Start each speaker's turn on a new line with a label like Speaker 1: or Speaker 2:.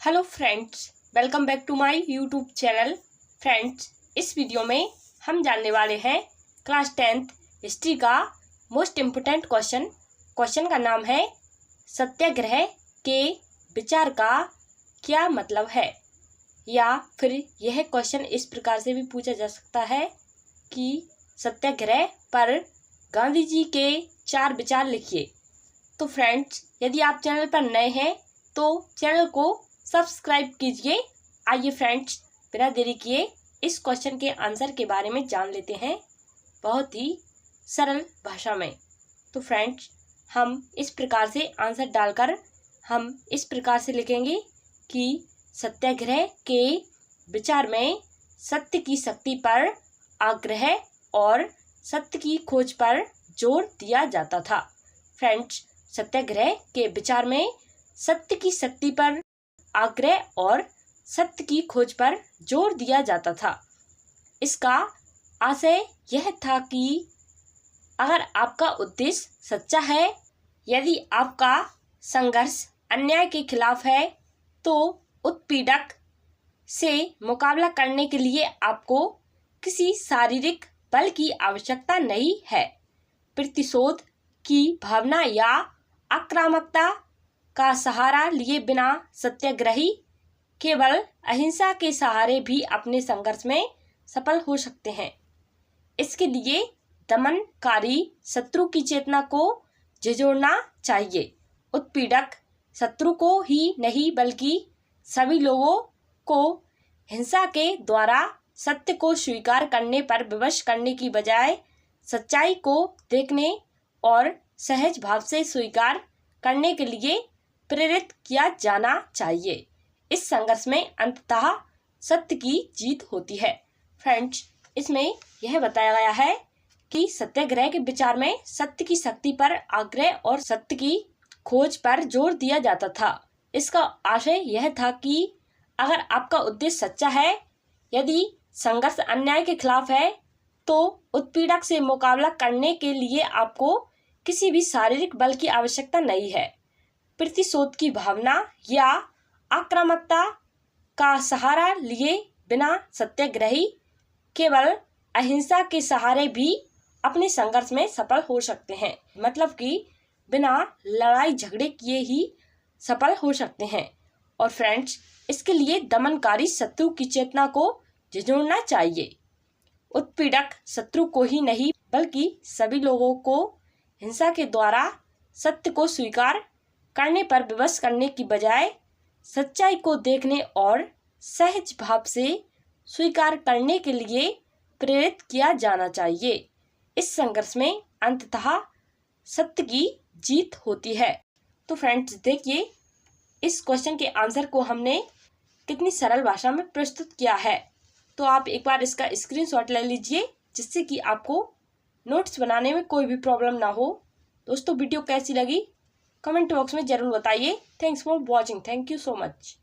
Speaker 1: Hello friends, welcome back to my YouTube channel. Friends, इस video में हम जानने वाले हैं क्लास 10th हिस्ट्री का मोस्ट इम्पोर्टेंट क्वेश्चन का नाम है सत्याग्रह के विचार का क्या मतलब है। या फिर यह क्वेश्चन इस प्रकार से भी पूछा जा सकता है कि सत्याग्रह पर गांधी जी के 4 विचार लिखिए। तो फ्रेंड्स, यदि आप चैनल पर नए हैं तो चैनल को सब्सक्राइब कीजिए। आइए फ्रेंड्स, बिना देरी किए इस क्वेश्चन के आंसर के बारे में जान लेते हैं बहुत ही सरल भाषा में। तो फ्रेंड्स, हम इस प्रकार से आंसर डालकर हम इस प्रकार से लिखेंगे कि सत्याग्रह के विचार में सत्य की शक्ति पर आग्रह और सत्य की खोज पर जोर दिया जाता था। फ्रेंड्स, सत्याग्रह के विचार में सत्य की शक्ति पर आग्रह और सत्य की खोज पर जोर दिया जाता था। इसका आशय यह था कि अगर आपका उद्देश्य सच्चा है, यदि आपका संघर्ष अन्याय के खिलाफ है, तो उत्पीड़क से मुकाबला करने के लिए आपको किसी शारीरिक बल की आवश्यकता नहीं है। प्रतिशोध की भावना या आक्रामकता का सहारा लिए बिना सत्याग्रही केवल अहिंसा के सहारे भी अपने संघर्ष में सफल हो सकते हैं। इसके लिए दमनकारी शत्रु की चेतना को झिझोड़ना चाहिए। उत्पीड़क शत्रु को ही नहीं बल्कि सभी लोगों को हिंसा के द्वारा सत्य को स्वीकार करने पर विवश करने की बजाय सच्चाई को देखने और सहज भाव से स्वीकार करने के लिए प्रेरित किया जाना चाहिए। इस संघर्ष में अंततः सत्य की जीत होती है। फ्रेंड्स, इसमें यह बताया गया है कि सत्याग्रह के विचार में सत्य की शक्ति पर आग्रह और सत्य की खोज पर जोर दिया जाता था। इसका आशय यह था कि अगर आपका उद्देश्य सच्चा है, यदि संघर्ष अन्याय के खिलाफ है, तो उत्पीड़क से मुकाबला करने के लिए आपको किसी भी शारीरिक बल की आवश्यकता नहीं है। प्रतिशोध की भावना या आक्रामकता का सहारा लिए बिना सत्याग्रही केवल अहिंसा के सहारे भी अपने संघर्ष में सफल हो सकते हैं। मतलब कि बिना लड़ाई झगड़े किए ही सफल हो सकते हैं। और फ्रेंड्स, इसके लिए दमनकारी शत्रु की चेतना को झिझोड़ना चाहिए। उत्पीड़क शत्रु को ही नहीं बल्कि सभी लोगों को हिंसा के द्वारा सत्य को स्वीकार करने पर विवश करने की बजाय सच्चाई को देखने और सहज भाव से स्वीकार करने के लिए प्रेरित किया जाना चाहिए। इस संघर्ष में अंततः सत्य की जीत होती है। तो फ्रेंड्स, देखिए इस क्वेश्चन के आंसर को हमने कितनी सरल भाषा में प्रस्तुत किया है। तो आप एक बार इसका स्क्रीनशॉट ले लीजिए, जिससे कि आपको नोट्स बनाने में कोई भी प्रॉब्लम ना हो। दोस्तों, वीडियो कैसी लगी कमेंट बॉक्स में जरूर बताइए। Thanks for watching. Thank you so much.